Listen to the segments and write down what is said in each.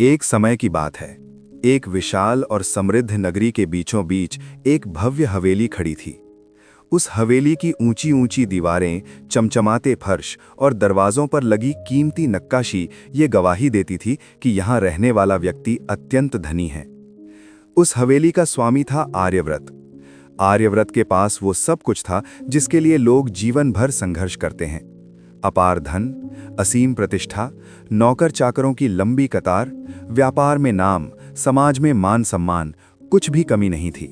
एक समय की बात है। एक विशाल और समृद्ध नगरी के बीचों बीच एक भव्य हवेली खड़ी थी। उस हवेली की ऊंची ऊंची दीवारें, चमचमाते फर्श और दरवाजों पर लगी कीमती नक्काशी ये गवाही देती थी कि यहाँ रहने वाला व्यक्ति अत्यंत धनी है। उस हवेली का स्वामी था आर्यव्रत। आर्यव्रत के पास वो सब कुछ था जिसके लिए लोग जीवन भर संघर्ष करते हैं। अपार धन, असीम प्रतिष्ठा, नौकर चाकरों की लंबी कतार, व्यापार में नाम, समाज में मान सम्मान, कुछ भी कमी नहीं थी।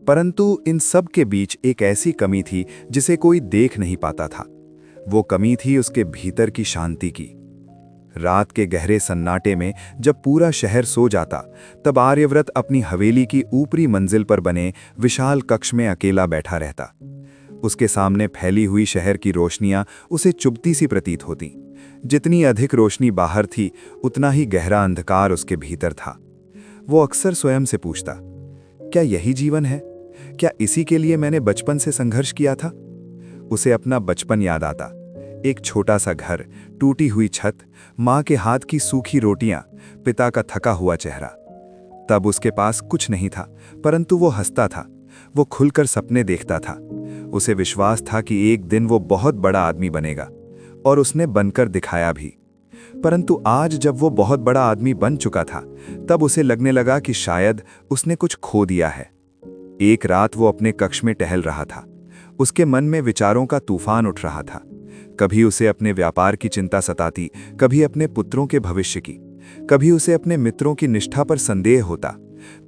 परंतु इन सब के बीच एक ऐसी कमी थी जिसे कोई देख नहीं पाता था। वो कमी थी उसके भीतर की शांति की। रात के गहरे सन्नाटे में जब पूरा शहर सो जाता, तब आर्यव्रत अपनी हवेली की ऊपरी मंजिल पर बने विशाल कक्ष में अकेला बैठा रहता। उसके सामने फैली हुई शहर की रोशनियां उसे चुभती सी प्रतीत होती। जितनी अधिक रोशनी बाहर थी, उतना ही गहरा अंधकार उसके भीतर था। वो अक्सर स्वयं से पूछता, क्या यही जीवन है? क्या इसी के लिए मैंने बचपन से संघर्ष किया था? उसे अपना बचपन याद आता। एक छोटा सा घर, टूटी हुई छत, माँ के हाथ की सूखी रोटियां, पिता का थका हुआ चेहरा। तब उसके पास कुछ नहीं था, परंतु वो हंसता था। वो खुलकर सपने देखता था। उसे विश्वास था कि एक दिन वो बहुत बड़ा आदमी बनेगा, और उसने बनकर दिखाया भी। परंतु आज जब वो बहुत बड़ा आदमी बन चुका था, तब उसे लगने लगा कि शायद उसने कुछ खो दिया है। एक रात वो अपने कक्ष में टहल रहा था। उसके मन में विचारों का तूफान उठ रहा था। कभी उसे अपने व्यापार की चिंता सताती, कभी अपने पुत्रों के भविष्य की, कभी उसे अपने मित्रों की निष्ठा पर संदेह होता,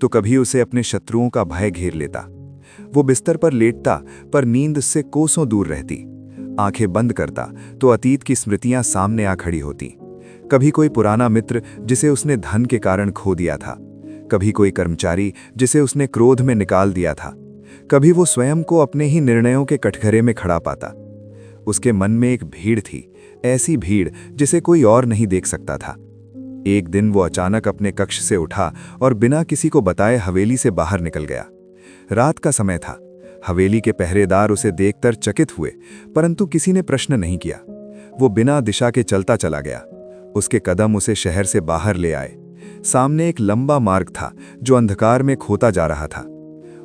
तो कभी उसे अपने शत्रुओं का भय घेर लेता। वो बिस्तर पर लेटता, पर नींद से कोसों दूर रहती। आंखें बंद करता तो अतीत की स्मृतियां सामने आ खड़ी होती। कभी कोई पुराना मित्र जिसे उसने धन के कारण खो दिया था, कभी कोई कर्मचारी जिसे उसने क्रोध में निकाल दिया था, कभी वो स्वयं को अपने ही निर्णयों के कटघरे में खड़ा पाता। उसके मन में एक भीड़ थी, ऐसी भीड़ जिसे कोई और नहीं देख सकता था। एक दिन वो अचानक अपने कक्ष से उठा और बिना किसी को बताए हवेली से बाहर निकल गया। रात का समय था। हवेली के पहरेदार उसे देखकर चकित हुए, परंतु किसी ने प्रश्न नहीं किया। वो बिना दिशा के चलता चला गया। उसके कदम उसे शहर से बाहर ले आए। सामने एक लंबा मार्ग था जो अंधकार में खोता जा रहा था।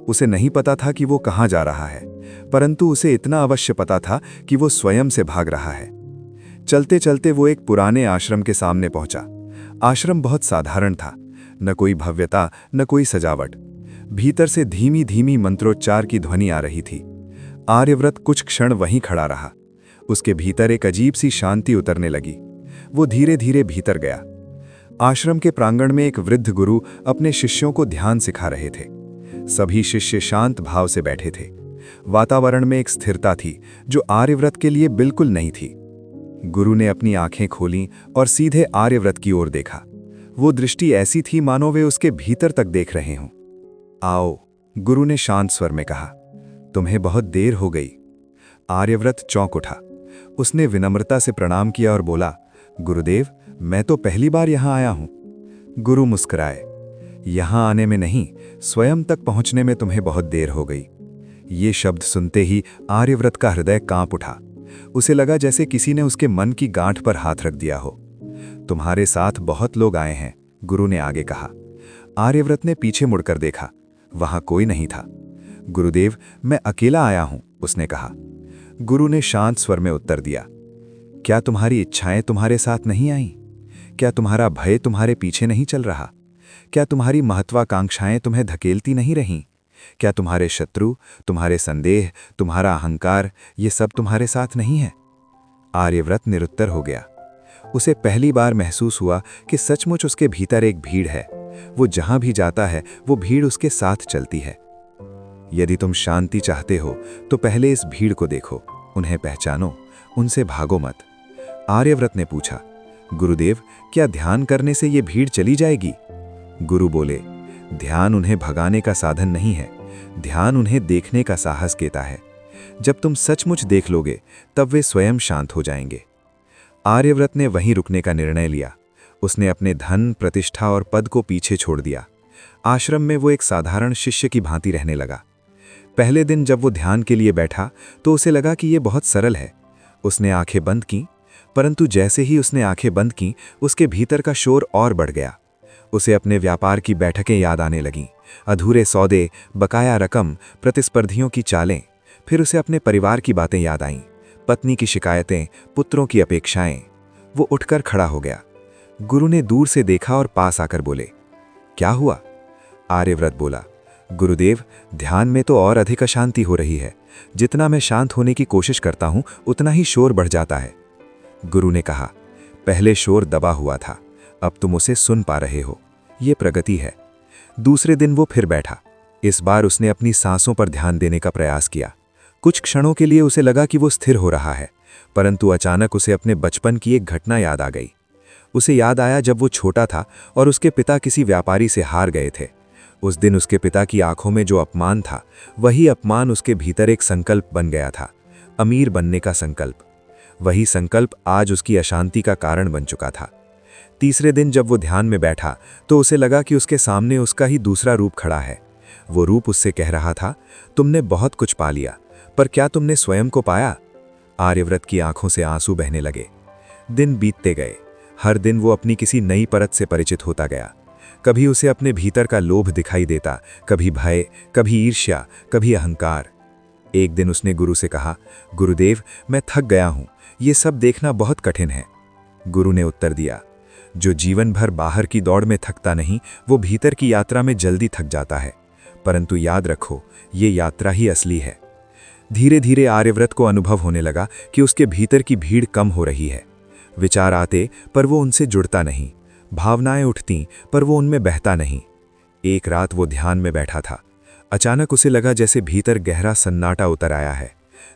उसे नहीं पता था कि वो कहाँ जा रहा है, परंतु उसे इतना अवश्य पता था कि वो स्वयं से भाग रहा है। चलते चलते वो एक पुराने आश्रम के सामने पहुंचा। आश्रम बहुत साधारण था, न कोई भव्यता, न कोई सजावट। भीतर से धीमी धीमी मंत्रोच्चार की ध्वनि आ रही थी। आर्यव्रत कुछ क्षण वहीं खड़ा रहा। उसके भीतर एक अजीब सी शांति उतरने लगी। वो धीरे धीरे भीतर गया। आश्रम के प्रांगण में एक वृद्ध गुरु अपने शिष्यों को ध्यान सिखा रहे थे। सभी शिष्य शांत भाव से बैठे थे। वातावरण में एक स्थिरता थी जो आर्यव्रत के लिए बिल्कुल नहीं थी। गुरु ने अपनी आंखें खोलीं और सीधे आर्यव्रत की ओर देखा। वो दृष्टि ऐसी थी मानो वे उसके भीतर तक देख रहे हों। आओ, गुरु ने शांत स्वर में कहा, तुम्हें बहुत देर हो गई। आर्यव्रत चौंक उठा। उसने विनम्रता से प्रणाम किया और बोला, गुरुदेव, मैं तो पहली बार यहाँ आया हूँ। गुरु मुस्कुराए, यहाँ आने में नहीं, स्वयं तक पहुँचने में तुम्हें बहुत देर हो गई। ये शब्द सुनते ही आर्यव्रत का हृदय कांप उठा। उसे लगा जैसे किसी ने उसके मन की गांठ पर हाथ रख दिया हो। तुम्हारे साथ बहुत लोग आए हैं, गुरु ने आगे कहा। आर्यव्रत ने पीछे मुड़कर देखा। वहां कोई नहीं था। गुरुदेव, मैं अकेला आया हूं, उसने कहा। गुरु ने शांत स्वर में उत्तर दिया, क्या तुम्हारी इच्छाएं तुम्हारे साथ नहीं आईं? क्या तुम्हारा भय तुम्हारे पीछे नहीं चल रहा? क्या तुम्हारी महत्वाकांक्षाएं तुम्हें धकेलती नहीं रहीं? क्या तुम्हारे शत्रु, तुम्हारे संदेह, तुम्हारा अहंकार, ये सब तुम्हारे साथ नहीं है? आर्यव्रत निरुत्तर हो गया। उसे पहली बार महसूस हुआ कि सचमुच उसके भीतर एक भीड़ है। वो जहां भी जाता है, वो भीड़ उसके साथ चलती है। यदि तुम शांति चाहते हो तो पहले इस भीड़ को देखो, उन्हें पहचानो, उनसे भागो मत। आर्यव्रत ने पूछा, गुरुदेव, क्या ध्यान करने से ये भीड़ चली जाएगी? गुरु बोले, ध्यान उन्हें भगाने का साधन नहीं है, ध्यान उन्हें देखने का साहस देता है। जब तुम सचमुच देख लोगे, तब वे स्वयं शांत हो जाएंगे। आर्यव्रत ने वहीं रुकने का निर्णय लिया। उसने अपने धन, प्रतिष्ठा और पद को पीछे छोड़ दिया। आश्रम में वो एक साधारण शिष्य की भांति रहने लगा। पहले दिन जब वो ध्यान के लिए बैठा तो उसे लगा कि ये बहुत सरल है। उसने आंखें बंद कीं, परंतु जैसे ही उसने आंखें बंद कीं, उसके भीतर का शोर और बढ़ गया। उसे अपने व्यापार की बैठकें याद आने लगीं, अधूरे सौदे, बकाया रकम, प्रतिस्पर्धियों की चालें। फिर उसे अपने परिवार की बातें याद आईं, पत्नी की शिकायतें, पुत्रों की अपेक्षाएं। वो उठकर खड़ा हो गया। गुरु ने दूर से देखा और पास आकर बोले, क्या हुआ? आर्यव्रत बोला, गुरुदेव, ध्यान में तो और अधिक अशांति हो रही है। जितना मैं शांत होने की कोशिश करता हूं, उतना ही शोर बढ़ जाता है। गुरु ने कहा, पहले शोर दबा हुआ था, अब तुम उसे सुन पा रहे हो। ये प्रगति है। दूसरे दिन वो फिर बैठा। इस बार उसने अपनी सांसों पर ध्यान देने का प्रयास किया। कुछ क्षणों के लिए उसे लगा कि वो स्थिर हो रहा है, परंतु अचानक उसे अपने बचपन की एक घटना याद आ गई। उसे याद आया जब वो छोटा था और उसके पिता किसी व्यापारी से हार गए थे। उस दिन उसके पिता की आंखों में जो अपमान था, वही अपमान उसके भीतर एक संकल्प बन गया था, अमीर बनने का संकल्प। वही संकल्प आज उसकी अशांति का कारण बन चुका था। तीसरे दिन जब वो ध्यान में बैठा तो उसे लगा कि उसके सामने उसका ही दूसरा रूप खड़ा है। वो रूप उससे कह रहा था, तुमने बहुत कुछ पा लिया, पर क्या तुमने स्वयं को पाया? आर्यव्रत की आंखों से आंसू बहने लगे। दिन बीतते गए। हर दिन वो अपनी किसी नई परत से परिचित होता गया। कभी उसे अपने भीतर का लोभ दिखाई देता, कभी भय, कभी ईर्ष्या, कभी अहंकार। एक दिन उसने गुरु से कहा, गुरुदेव, मैं थक गया हूं, ये सब देखना बहुत कठिन है। गुरु ने उत्तर दिया, जो जीवन भर बाहर की दौड़ में थकता नहीं, वो भीतर की यात्रा में जल्दी थक जाता है। परंतु याद रखो, ये यात्रा ही असली है। धीरे धीरे आर्यव्रत को अनुभव होने लगा कि उसके भीतर की भीड़ कम हो रही है। विचार आते पर वो उनसे जुड़ता नहीं, भावनाएं उठतीं पर वो उनमें बहता नहीं। एक रात वो ध्यान में बैठा था। अचानक उसे लगा जैसे भीतर गहरा सन्नाटा उतर आया है।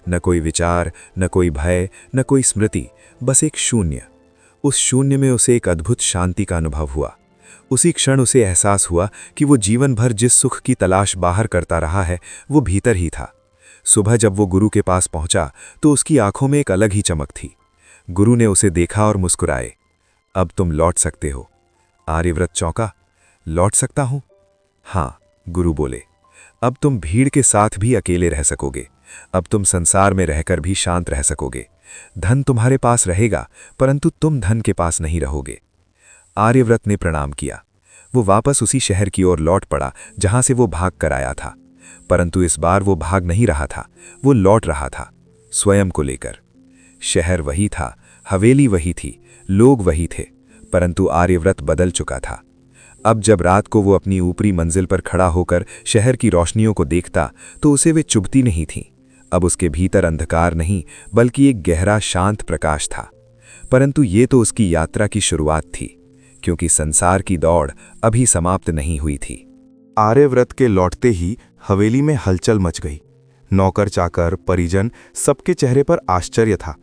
न कोई विचार, न कोई भय, न कोई स्मृति, बस एक शून्य। उस शून्य में उसे एक अद्भुत शांति का अनुभव हुआ। उसी क्षण उसे एहसास हुआ कि वो जीवन भर जिस सुख की तलाश बाहर करता रहा है, वो भीतर ही था। सुबह जब वो गुरु के पास पहुंचा तो उसकी आंखों में एक अलग ही चमक थी। गुरु ने उसे देखा और मुस्कुराए, अब तुम लौट सकते हो। आर्यव्रत चौंका, लौट सकता हूं? हाँ, गुरु बोले, अब तुम भीड़ के साथ भी अकेले रह सकोगे। अब तुम संसार में रहकर भी शांत रह सकोगे। धन तुम्हारे पास रहेगा, परंतु तुम धन के पास नहीं रहोगे। आर्यव्रत ने प्रणाम किया। वो वापस उसी शहर की ओर लौट पड़ा जहां से वो भाग कर आया था। परंतु इस बार वो भाग नहीं रहा था, वो लौट रहा था, स्वयं को लेकर। शहर वही था, हवेली वही थी, लोग वही थे, परंतु आर्यव्रत बदल चुका था। अब जब रात को वो अपनी ऊपरी मंजिल पर खड़ा होकर शहर की रोशनियों को देखता तो उसे वे चुभती नहीं थीं। अब उसके भीतर अंधकार नहीं, बल्कि एक गहरा शांत प्रकाश था। परंतु ये तो उसकी यात्रा की शुरुआत थी, क्योंकि संसार की दौड़ अभी समाप्त नहीं हुई थी। आर्यव्रत के लौटते ही हवेली में हलचल मच गई। नौकर चाकर, परिजन, सबके चेहरे पर आश्चर्य था।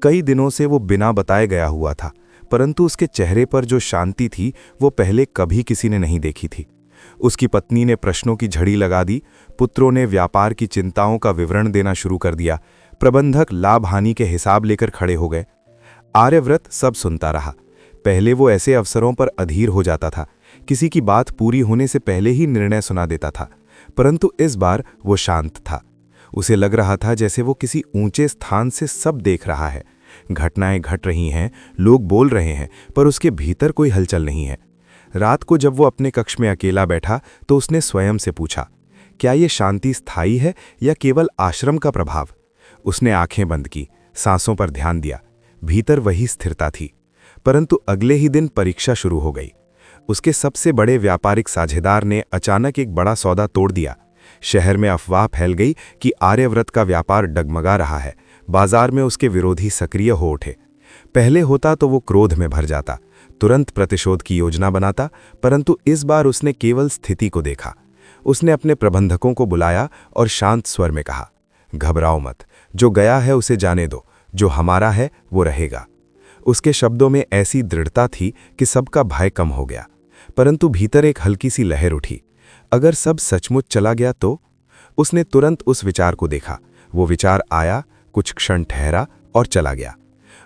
कई दिनों से वो बिना बताए गया हुआ था, परंतु उसके चेहरे पर जो शांति थी वो पहले कभी किसी ने नहीं देखी थी। उसकी पत्नी ने प्रश्नों की झड़ी लगा दी, पुत्रों ने व्यापार की चिंताओं का विवरण देना शुरू कर दिया, प्रबंधक लाभ हानि के हिसाब लेकर खड़े हो गए। आर्यव्रत सब सुनता रहा। पहले वो ऐसे अवसरों पर अधीर हो जाता था, किसी की बात पूरी होने से पहले ही निर्णय सुना देता था, परंतु इस बार वो शांत था। उसे लग रहा था जैसे वो किसी ऊंचे स्थान से सब देख रहा है। घटनाएं घट रही हैं, लोग बोल रहे हैं, पर उसके भीतर कोई हलचल नहीं है। रात को जब वो अपने कक्ष में अकेला बैठा तो उसने स्वयं से पूछा, क्या ये शांति स्थायी है या केवल आश्रम का प्रभाव? उसने आंखें बंद की, सांसों पर ध्यान दिया। भीतर वही स्थिरता थी। परंतु अगले ही दिन परीक्षा शुरू हो गई। उसके सबसे बड़े व्यापारिक साझेदार ने अचानक एक बड़ा सौदा तोड़ दिया। शहर में अफवाह फैल गई कि आर्यव्रत का व्यापार डगमगा रहा है। बाजार में उसके विरोधी सक्रिय हो उठे। पहले होता तो वो क्रोध में भर जाता, तुरंत प्रतिशोध की योजना बनाता, परंतु इस बार उसने केवल स्थिति को देखा। उसने अपने प्रबंधकों को बुलाया और शांत स्वर में कहा, घबराओ मत, जो गया है उसे जाने दो, जो हमारा है वो रहेगा। उसके शब्दों में ऐसी दृढ़ता थी कि सबका भय कम हो गया। परंतु भीतर एक हल्की सी लहर उठी, अगर सब सचमुच चला गया तो? उसने तुरंत उस विचार को देखा। वो विचार आया, कुछ क्षण ठहरा और चला गया।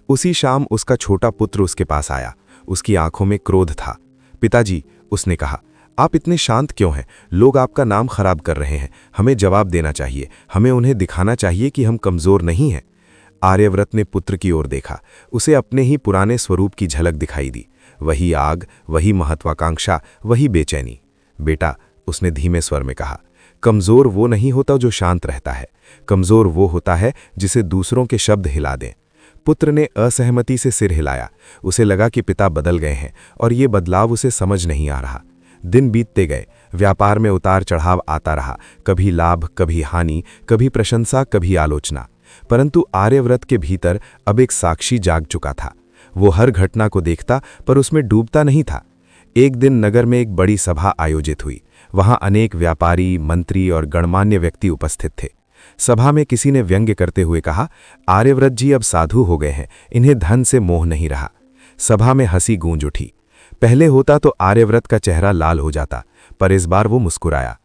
उसी शाम उसका छोटा पुत्र उसके पास आया। उसकी आंखों में क्रोध था। पिताजी, उसने कहा, आप इतने शांत क्यों हैं? लोग आपका नाम खराब कर रहे हैं। हमें जवाब देना चाहिए, हमें उन्हें दिखाना चाहिए कि हम कमजोर नहीं हैं। आर्यव्रत ने पुत्र की ओर देखा। उसे अपने ही पुराने स्वरूप की झलक दिखाई दी। वही आग, वही महत्वाकांक्षा, वही बेचैनी। बेटा, उसने धीमे स्वर में कहा, कमजोर वो नहीं होता जो शांत रहता है, कमजोर वो होता है जिसे दूसरों के शब्द हिला दें। पुत्र ने असहमति से सिर हिलाया। उसे लगा कि पिता बदल गए हैं और ये बदलाव उसे समझ नहीं आ रहा। दिन बीतते गए, व्यापार में उतार चढ़ाव आता रहा, कभी लाभ, कभी हानि, कभी प्रशंसा, कभी आलोचना। परंतु आर्यव्रत के भीतर अब एक साक्षी जाग चुका था। वो हर घटना को देखता पर उसमें डूबता नहीं था। एक दिन नगर में एक बड़ी सभा आयोजित हुई। वहां अनेक व्यापारी, मंत्री और गणमान्य व्यक्ति उपस्थित थे। सभा में किसी ने व्यंग्य करते हुए कहा, आर्यव्रत जी अब साधु हो गए हैं, इन्हें धन से मोह नहीं रहा। सभा में हंसी गूंज उठी। पहले होता तो आर्यव्रत का चेहरा लाल हो जाता, पर इस बार वो मुस्कुराया।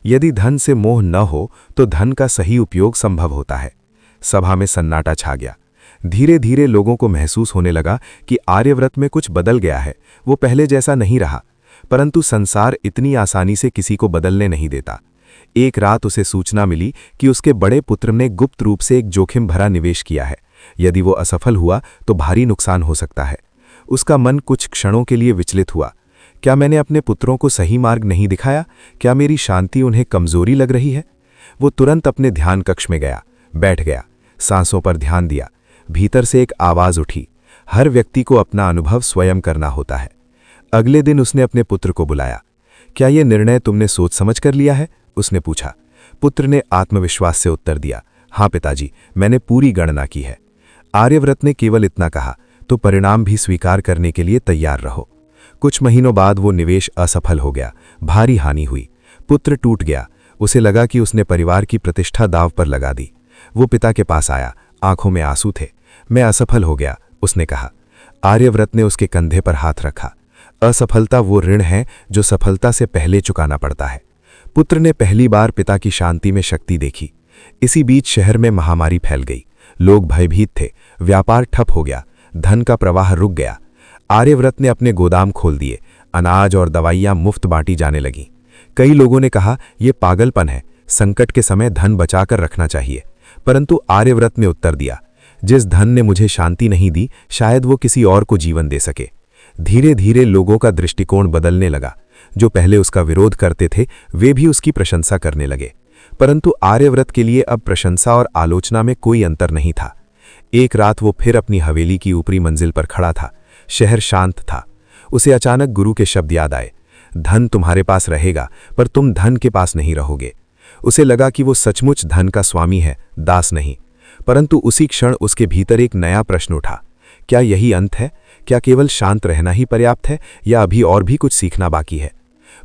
यदि धन से मोह न हो तो धन का सही उपयोग संभव होता है। सभा में सन्नाटा छा गया। धीरे धीरे लोगों को महसूस होने लगा कि आर्यव्रत में कुछ बदल गया है। वो पहले जैसा नहीं रहा। परंतु संसार इतनी आसानी से किसी को बदलने नहीं देता। एक रात उसे सूचना मिली कि उसके बड़े पुत्र ने गुप्त रूप से एक जोखिम भरा निवेश किया है। यदि वो असफल हुआ तो भारी नुकसान हो सकता है। उसका मन कुछ क्षणों के लिए विचलित हुआ। क्या मैंने अपने पुत्रों को सही मार्ग नहीं दिखाया? क्या मेरी शांति उन्हें कमजोरी लग रही है? वो तुरंत अपने ध्यान कक्ष में गया, बैठ गया, सांसों पर ध्यान दिया। भीतर से एक आवाज उठी, हर व्यक्ति को अपना अनुभव स्वयं करना होता है। अगले दिन उसने अपने पुत्र को बुलाया। क्या यह निर्णय तुमने सोच समझ कर लिया है? उसने पूछा। पुत्र ने आत्मविश्वास से उत्तर दिया, हाँ पिताजी, मैंने पूरी गणना की है। आर्यव्रत ने केवल इतना कहा, तो परिणाम भी स्वीकार करने के लिए तैयार रहो। कुछ महीनों बाद वो निवेश असफल हो गया, भारी हानि हुई। पुत्र टूट गया। उसे लगा कि उसने परिवार की प्रतिष्ठा दांव पर लगा दी। वो पिता के पास आया, आंखों में आंसू थे। मैं असफल हो गया, उसने कहा। आर्यव्रत ने उसके कंधे पर हाथ रखा। असफलता वो ऋण है जो सफलता से पहले चुकाना पड़ता है। पुत्र ने पहली बार पिता की शांति में शक्ति देखी। इसी बीच शहर में महामारी फैल गई। लोग भयभीत थे, व्यापार ठप हो गया, धन का प्रवाह रुक गया। आर्यव्रत ने अपने गोदाम खोल दिए, अनाज और दवाइयां मुफ्त बांटी जाने लगीं। कई लोगों ने कहा, यह पागलपन है, संकट के समय धन बचाकर रखना चाहिए। परंतु आर्यव्रत ने उत्तर दिया, जिस धन ने मुझे शांति नहीं दी, शायद वो किसी और को जीवन दे सके। धीरे धीरे लोगों का दृष्टिकोण बदलने लगा। जो पहले उसका विरोध करते थे, वे भी उसकी प्रशंसा करने लगे। परंतु आर्यव्रत के लिए अब प्रशंसा और आलोचना में कोई अंतर नहीं था। एक रात वो फिर अपनी हवेली की ऊपरी मंजिल पर खड़ा था। शहर शांत था। उसे अचानक गुरु के शब्द याद आए, धन तुम्हारे पास रहेगा, पर तुम धन के पास नहीं रहोगे। उसे लगा कि वो सचमुच धन का स्वामी है, दास नहीं। परंतु उसी क्षण उसके भीतर एक नया प्रश्न उठा, क्या यही अंत है? क्या केवल शांत रहना ही पर्याप्त है, या अभी और भी कुछ सीखना बाकी है?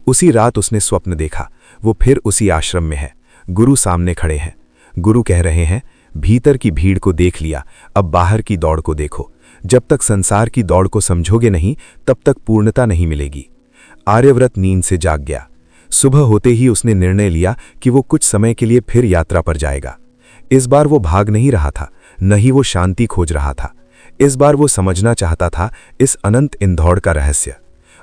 उसी रात उसने स्वप्न देखा। वो फिर उसी आश्रम में है, गुरु सामने खड़े हैं। गुरु कह रहे हैं, भीतर की भीड़ को देख लिया, अब बाहर की दौड़ को देखो। जब तक संसार की दौड़ को समझोगे नहीं, तब तक पूर्णता नहीं मिलेगी। आर्यव्रत नींद से जाग गया। सुबह होते ही उसने निर्णय लिया कि वो कुछ समय के लिए फिर यात्रा पर जाएगा। इस बार वो भाग नहीं रहा था, न ही वो शांति खोज रहा था। इस बार वो समझना चाहता था इस अनंत इंदौड़ का रहस्य।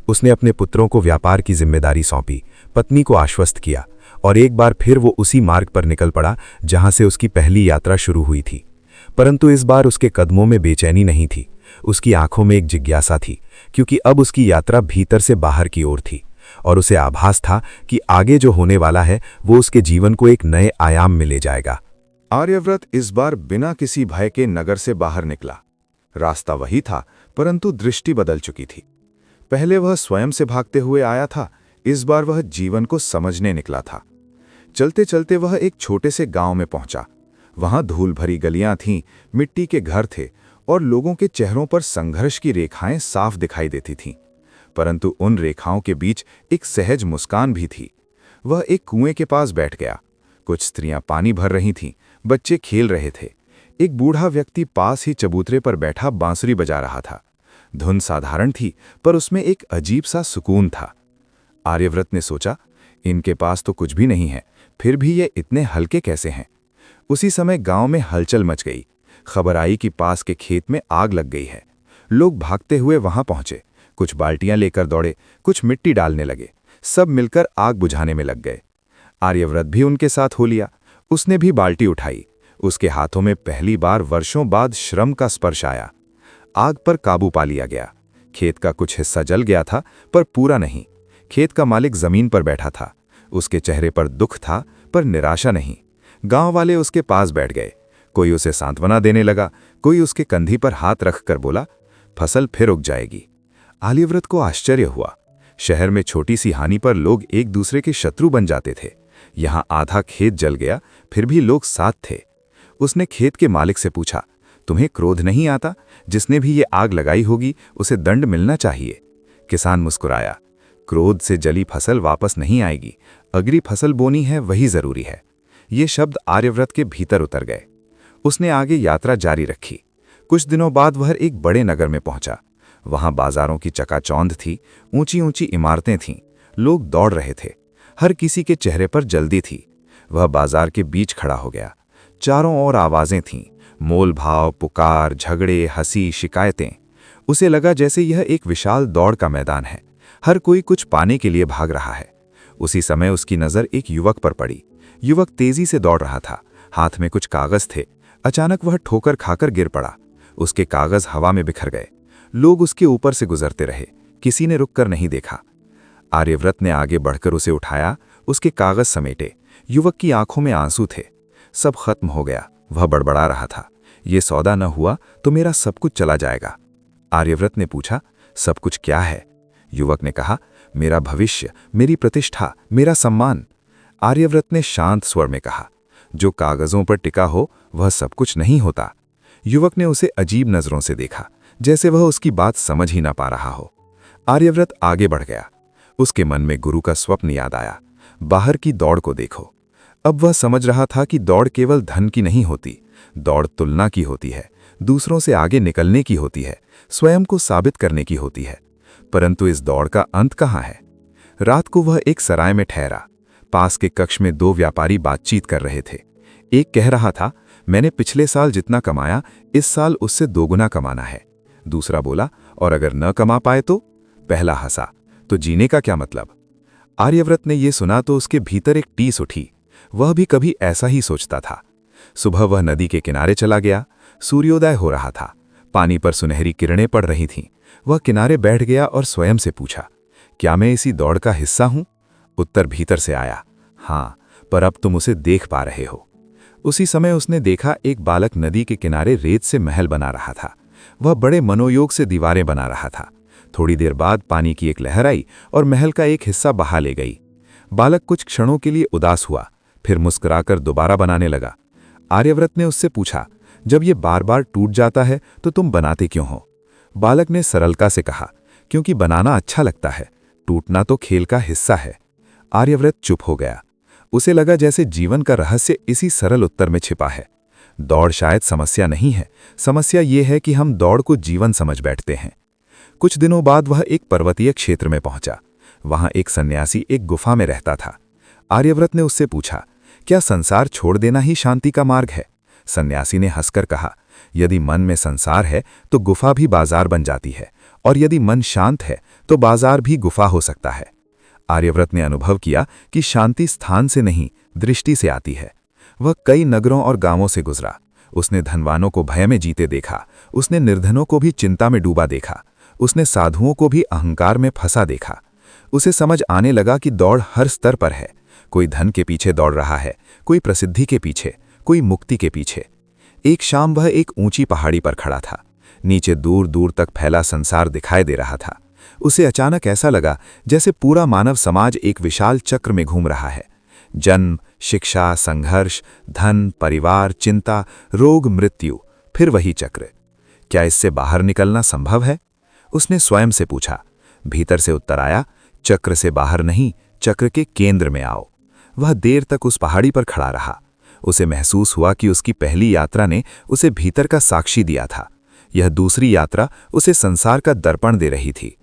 उसने अपने पुत्रों को व्यापार की जिम्मेदारी सौंपी, पत्नी को आश्वस्त किया, और एक बार फिर वो उसी मार्ग पर निकल पड़ा जहां से उसकी पहली यात्रा शुरू हुई थी। परंतु इस बार उसके कदमों में बेचैनी नहीं थी, उसकी आंखों में एक जिज्ञासा थी, क्योंकि अब उसकी यात्रा भीतर से बाहर की ओर थी, और उसे आभास था कि आगे जो होने वाला है वो उसके जीवन को एक नए आयाम में ले जाएगा। आर्यव्रत इस बार बिना किसी भय के नगर से बाहर निकला। रास्ता वही था, परंतु दृष्टि बदल चुकी थी। पहले वह स्वयं से भागते हुए आया था, इस बार वह जीवन को समझने निकला था। चलते चलते वह एक छोटे से गांव में पहुंचा। वहां धूल भरी गलियां थीं, मिट्टी के घर थे, और लोगों के चेहरों पर संघर्ष की रेखाएं साफ दिखाई देती थीं। परंतु उन रेखाओं के बीच एक सहज मुस्कान भी थी। वह एक कुएं के पास बैठ गया। कुछ स्त्रियां पानी भर रही थीं, बच्चे खेल रहे थे। एक बूढ़ा व्यक्ति पास ही चबूतरे पर बैठा बांसुरी बजा रहा था। धुन साधारण थी, पर उसमें एक अजीब सा सुकून था। आर्यव्रत ने सोचा, इनके पास तो कुछ भी नहीं है, फिर भी ये इतने हल्के कैसे हैं? उसी समय गांव में हलचल मच गई। खबर आई कि पास के खेत में आग लग गई है। लोग भागते हुए वहां पहुंचे, कुछ बाल्टियां लेकर दौड़े, कुछ मिट्टी डालने लगे। सब मिलकर आग बुझाने में लग गए। आर्यव्रत भी उनके साथ हो लिया। उसने भी बाल्टी उठाई। उसके हाथों में पहली बार वर्षों बाद श्रम का स्पर्श आया। आग पर काबू पा लिया गया। खेत का कुछ हिस्सा जल गया था, पर पूरा नहीं। खेत का मालिक जमीन पर बैठा था। उसके चेहरे पर दुख था, पर निराशा नहीं। गांव वाले उसके पास बैठ गए। कोई उसे सांत्वना देने लगा, कोई उसके कंधी पर हाथ रखकर बोला, फसल फिर उग जाएगी। आर्यव्रत को आश्चर्य हुआ। शहर में छोटी सी हानि पर लोग एक दूसरे के शत्रु बन जाते थे। यहाँ आधा खेत जल गया, फिर भी लोग साथ थे। उसने खेत के मालिक से पूछा, तुम्हें क्रोध नहीं आता? जिसने भी ये आग लगाई होगी उसे दंड मिलना चाहिए। किसान मुस्कुराया, क्रोध से जली फसल वापस नहीं आएगी। अगली फसल बोनी है, वही जरूरी है। ये शब्द आर्यव्रत के भीतर उतर गए। उसने आगे यात्रा जारी रखी। कुछ दिनों बाद वह एक बड़े नगर में पहुंचा। वहां बाजारों की चकाचौंध थी, ऊंची ऊंची इमारतें थीं, लोग दौड़ रहे थे। हर किसी के चेहरे पर जल्दी थी। वह बाजार के बीच खड़ा हो गया। चारों ओर आवाजें थीं, मोल भाव, पुकार, झगड़े, हंसी, शिकायतें। उसे लगा जैसे यह एक विशाल दौड़ का मैदान है। हर कोई कुछ पाने के लिए भाग रहा है। उसी समय उसकी नज़र एक युवक पर पड़ी। युवक तेजी से दौड़ रहा था, हाथ में कुछ कागज थे। अचानक वह ठोकर खाकर गिर पड़ा। उसके कागज हवा में बिखर गए। लोग उसके ऊपर से गुजरते रहे, किसी ने रुककर नहीं देखा। आर्यव्रत ने आगे बढ़कर उसे उठाया, उसके कागज समेटे। युवक की आंखों में आंसू थे। सब खत्म हो गया। वह बड़बड़ा रहा था, ये सौदा न हुआ तो मेरा सब कुछ चला जाएगा। आर्यव्रत ने पूछा, सब कुछ क्या है? युवक ने कहा, मेरा भविष्य, मेरी प्रतिष्ठा, मेरा सम्मान। आर्यव्रत ने शांत स्वर में कहा, जो कागजों पर टिका हो वह सब कुछ नहीं होता। युवक ने उसे अजीब नजरों से देखा, जैसे वह उसकी बात समझ ही ना पा रहा हो। आर्यव्रत आगे बढ़ गया। उसके मन में गुरु का स्वप्न याद आया, बाहर की दौड़ को देखो। अब वह समझ रहा था कि दौड़ केवल धन की नहीं होती, दौड़ तुलना की होती है, दूसरों से आगे निकलने की होती है, स्वयं को साबित करने की होती है। परंतु इस दौड़ का अंत कहाँ है? रात को वह एक सराय में ठहरा। पास के कक्ष में दो व्यापारी बातचीत कर रहे थे। एक कह रहा था, मैंने पिछले साल जितना कमाया इस साल उससे दोगुना कमाना है। दूसरा बोला, और अगर न कमा पाए तो? पहला हंसा, तो जीने का क्या मतलब? आर्यव्रत ने यह सुना तो उसके भीतर एक टीस उठी। वह भी कभी ऐसा ही सोचता था। सुबह वह नदी के किनारे चला गया। सूर्योदय हो रहा था, पानी पर सुनहरी किरणें पड़ रही थीं। वह किनारे बैठ गया और स्वयं से पूछा, क्या मैं इसी दौड़ का हिस्सा हूं? उत्तर भीतर से आया, हाँ, पर अब तुम उसे देख पा रहे हो। उसी समय उसने देखा एक बालक नदी के किनारे रेत से महल बना रहा था। वह बड़े मनोयोग से दीवारें बना रहा था। थोड़ी देर बाद पानी की एक लहर आई और महल का एक हिस्सा बहा ले गई। बालक कुछ क्षणों के लिए उदास हुआ, फिर मुस्कुराकर दोबारा बनाने लगा। आर्यव्रत ने उससे पूछा, जब ये बार बार टूट जाता है तो तुम बनाते क्यों हो? बालक ने सरलता से कहा, क्योंकि बनाना अच्छा लगता है, टूटना तो खेल का हिस्सा है। आर्यव्रत चुप हो गया। उसे लगा जैसे जीवन का रहस्य इसी सरल उत्तर में छिपा है। दौड़ शायद समस्या नहीं है, समस्या ये है कि हम दौड़ को जीवन समझ बैठते हैं। कुछ दिनों बाद वह एक पर्वतीय क्षेत्र में पहुंचा। वहां एक सन्यासी एक गुफा में रहता था। आर्यव्रत ने उससे पूछा, क्या संसार छोड़ देना ही शांति का मार्ग है? सन्यासी ने हंसकर कहा, यदि मन में संसार है तो गुफा भी बाजार बन जाती है, और यदि मन शांत है तो बाजार भी गुफा हो सकता है। आर्यव्रत ने अनुभव किया कि शांति स्थान से नहीं, दृष्टि से आती है। वह कई नगरों और गांवों से गुजरा। उसने धनवानों को भय में जीते देखा, उसने निर्धनों को भी चिंता में डूबा देखा, उसने साधुओं को भी अहंकार में फंसा देखा। उसे समझ आने लगा कि दौड़ हर स्तर पर है। कोई धन के पीछे दौड़ रहा है, कोई प्रसिद्धि के पीछे, कोई मुक्ति के पीछे। एक शाम वह एक ऊंची पहाड़ी पर खड़ा था। नीचे दूर दूर तक फैला संसार दिखाई दे रहा था। उसे अचानक ऐसा लगा जैसे पूरा मानव समाज एक विशाल चक्र में घूम रहा है। जन्म, शिक्षा, संघर्ष, धन, परिवार, चिंता, रोग, मृत्यु, फिर वही चक्र। क्या इससे बाहर निकलना संभव है? उसने स्वयं से पूछा। भीतर से उत्तर आया, चक्र से बाहर नहीं, चक्र के केंद्र में आओ। वह देर तक उस पहाड़ी पर खड़ा रहा। उसे महसूस हुआ कि उसकी पहली यात्रा ने उसे भीतर का साक्षी दिया था। यह दूसरी यात्रा उसे संसार का दर्पण दे रही थी।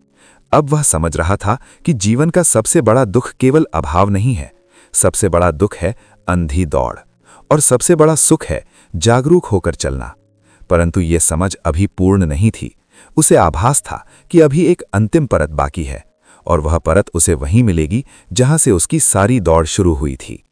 अब वह समझ रहा था कि जीवन का सबसे बड़ा दुख केवल अभाव नहीं है, सबसे बड़ा दुख है अंधी दौड़, और सबसे बड़ा सुख है जागरूक होकर चलना। परंतु यह समझ अभी पूर्ण नहीं थी। उसे आभास था कि अभी एक अंतिम परत बाकी है, और वह परत उसे वहीं मिलेगी जहां से उसकी सारी दौड़ शुरू हुई थी।